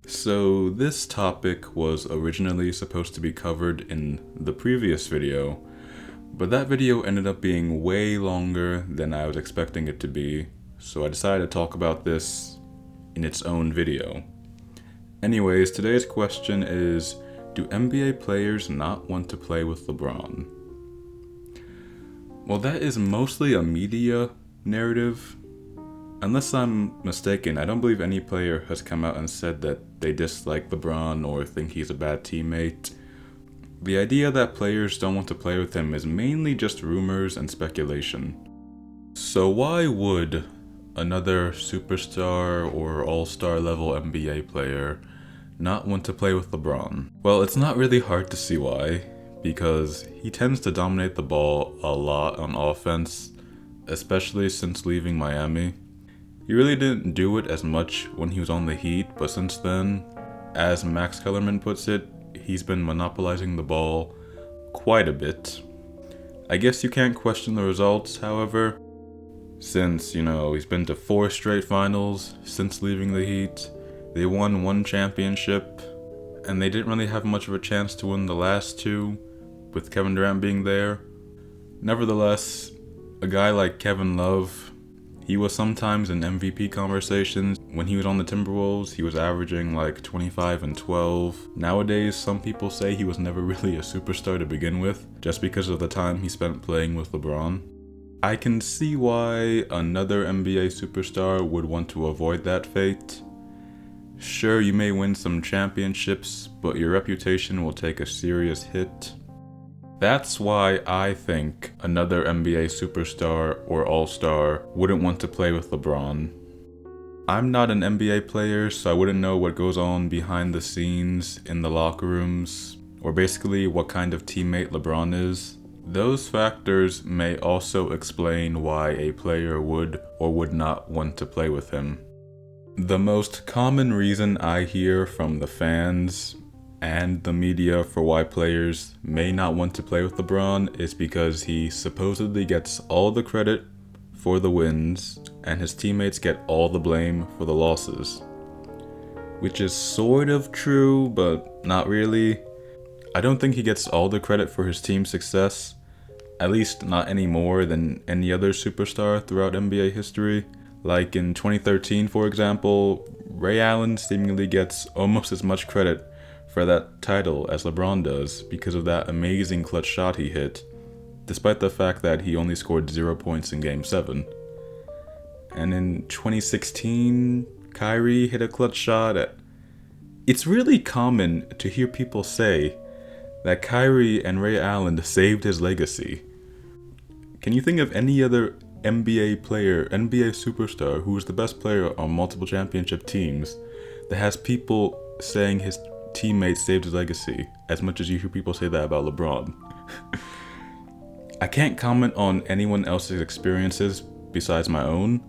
So this topic was originally supposed to be covered in the previous video, but that video ended up being way longer than I was expecting it to be, so I decided to talk about this in its own video. Anyways, today's question is, do NBA players not want to play with LeBron? Well, that is mostly a media narrative. Unless I'm mistaken, I don't believe any player has come out and said that they dislike LeBron or think he's a bad teammate. The idea that players don't want to play with him is mainly just rumors and speculation. So why would another superstar or all-star level NBA player not want to play with LeBron? Well, it's not really hard to see why, because he tends to dominate the ball a lot on offense, especially since leaving Miami. He really didn't do it as much when he was on the Heat, but since then, as Max Kellerman puts it, he's been monopolizing the ball quite a bit. I guess you can't question the results, however, since, he's been to 4 straight finals since leaving the Heat. They won 1 championship, and they didn't really have much of a chance to win the last 2, with Kevin Durant being there. Nevertheless, a guy like Kevin Love, he was sometimes in MVP conversations. When he was on the Timberwolves, he was averaging like 25 and 12. Nowadays, some people say he was never really a superstar to begin with, just because of the time he spent playing with LeBron. I can see why another NBA superstar would want to avoid that fate. Sure, you may win some championships, but your reputation will take a serious hit. That's why I think another NBA superstar or all-star wouldn't want to play with LeBron. I'm not an NBA player, so I wouldn't know what goes on behind the scenes in the locker rooms, or basically what kind of teammate LeBron is. Those factors may also explain why a player would or would not want to play with him. The most common reason I hear from the fans and the media for why players may not want to play with LeBron is because he supposedly gets all the credit for the wins and his teammates get all the blame for the losses. Which is sort of true, but not really. I don't think he gets all the credit for his team's success, at least not any more than any other superstar throughout NBA history. Like in 2013, for example, Ray Allen seemingly gets almost as much credit for that title as LeBron does because of that amazing clutch shot he hit, despite the fact that he only scored 0 points in Game 7. And in 2016, Kyrie hit a clutch shot. It's really common to hear people say that Kyrie and Ray Allen saved his legacy. Can you think of any other NBA player, NBA superstar, who is the best player on multiple championship teams, that has people saying his teammates saved his legacy as much as you hear people say that about LeBron? I can't comment on anyone else's experiences besides my own,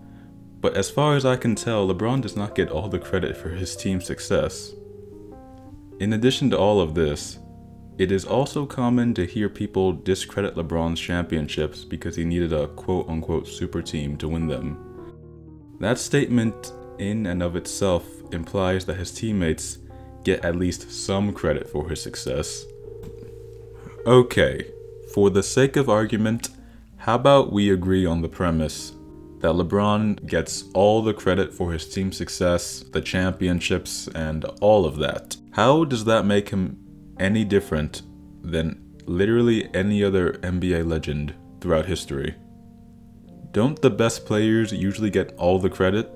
but as far as I can tell, LeBron does not get all the credit for his team's success. In addition to all of this, it is also common to hear people discredit LeBron's championships because he needed a quote-unquote super team to win them. That statement in and of itself implies that his teammates get at least some credit for his success. Okay, for the sake of argument, how about we agree on the premise that LeBron gets all the credit for his team's success, the championships, and all of that? How does that make him any different than literally any other NBA legend throughout history? Don't the best players usually get all the credit?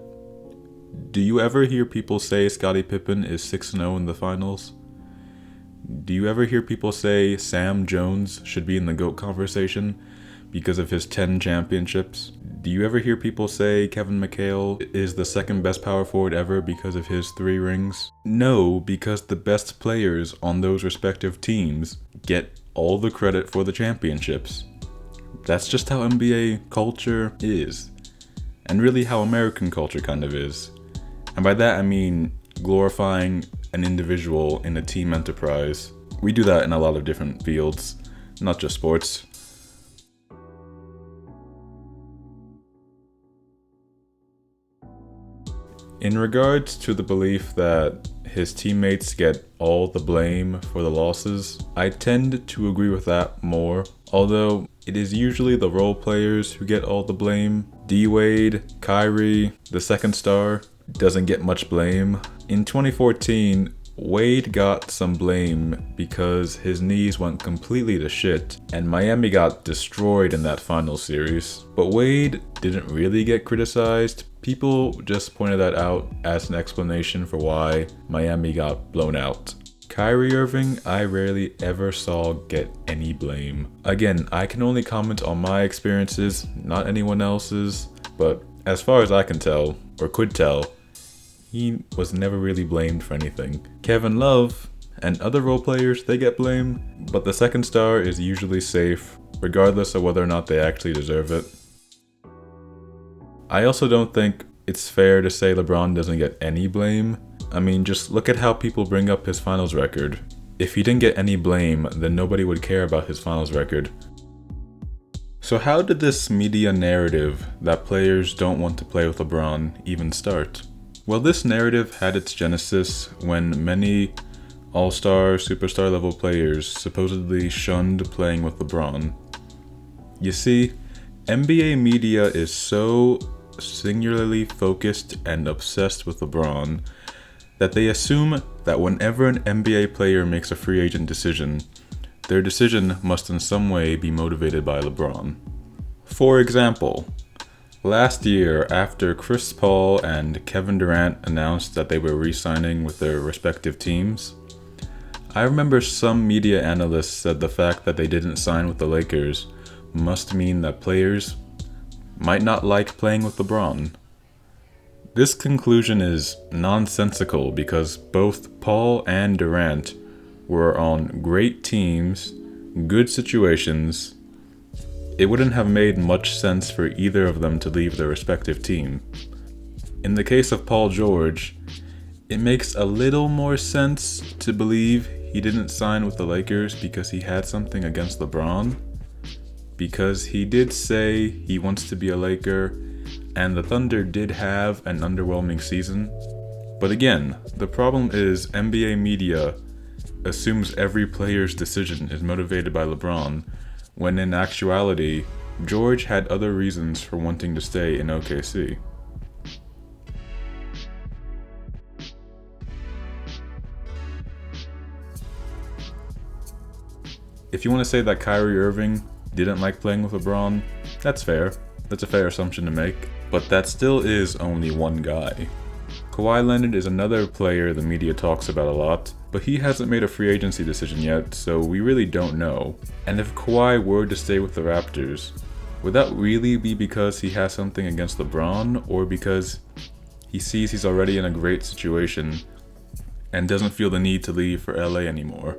Do you ever hear people say Scottie Pippen is 6-0 in the finals? Do you ever hear people say Sam Jones should be in the GOAT conversation because of his 10 championships? Do you ever hear people say Kevin McHale is the second best power forward ever because of his 3 rings? No, because the best players on those respective teams get all the credit for the championships. That's just how NBA culture is, and really how American culture kind of is. And by that I mean glorifying an individual in a team enterprise. We do that in a lot of different fields, not just sports. In regards to the belief that his teammates get all the blame for the losses. I tend to agree with that more, although it is usually the role players who get all the blame. D-Wade, Kyrie, the second star, doesn't get much blame. In 2014, Wade got some blame because his knees went completely to shit, and Miami got destroyed in that final series. But Wade didn't really get criticized. People just pointed that out as an explanation for why Miami got blown out. Kyrie Irving, I rarely ever saw get any blame. Again, I can only comment on my experiences, not anyone else's, but as far as I can tell, or could tell, he was never really blamed for anything. Kevin Love and other role players, they get blamed, but the second star is usually safe, regardless of whether or not they actually deserve it. I also don't think it's fair to say LeBron doesn't get any blame. I mean, just look at how people bring up his finals record. If he didn't get any blame, then nobody would care about his finals record. So how did this media narrative that players don't want to play with LeBron even start? Well, this narrative had its genesis when many all-star, superstar level players supposedly shunned playing with LeBron. You see, NBA media is so singularly focused and obsessed with LeBron that they assume that whenever an NBA player makes a free agent decision, their decision must in some way be motivated by LeBron. For example, last year, after Chris Paul and Kevin Durant announced that they were re-signing with their respective teams, I remember some media analysts said the fact that they didn't sign with the Lakers must mean that players might not like playing with LeBron. This conclusion is nonsensical because both Paul and Durant were on great teams, good situations. It wouldn't have made much sense for either of them to leave their respective team. In the case of Paul George, it makes a little more sense to believe he didn't sign with the Lakers because he had something against LeBron, because he did say he wants to be a Laker, and the Thunder did have an underwhelming season. But again, the problem is NBA media assumes every player's decision is motivated by LeBron, when in actuality, George had other reasons for wanting to stay in OKC. If you want to say that Kyrie Irving didn't like playing with LeBron, that's fair. That's a fair assumption to make. But that still is only one guy. Kawhi Leonard is another player the media talks about a lot, but he hasn't made a free agency decision yet, so we really don't know. And if Kawhi were to stay with the Raptors, would that really be because he has something against LeBron, or because he sees he's already in a great situation and doesn't feel the need to leave for LA anymore?